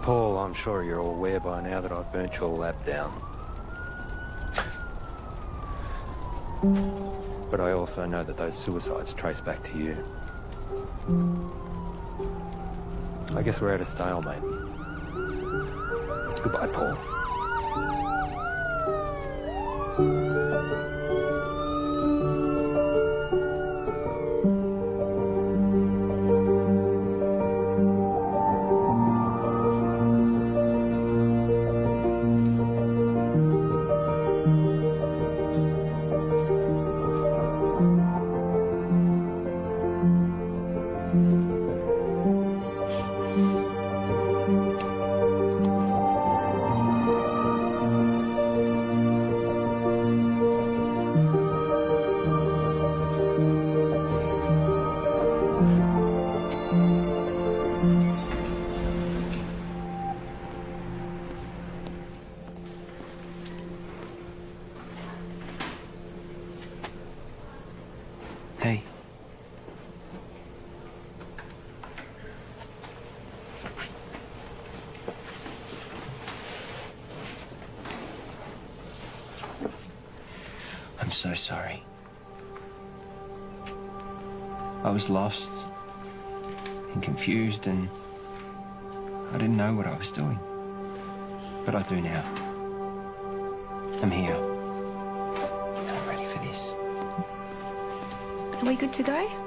Paul, I'm sure you're all aware by now that I've burnt your lab down. But I also know that those suicides trace back to you. I guess we're at a stalemate. Goodbye, Paul. I'm so sorry. I was lost and confused, and I didn't know what I was doing. But I do now. I'm here. And I'm ready for this. Are we good to go?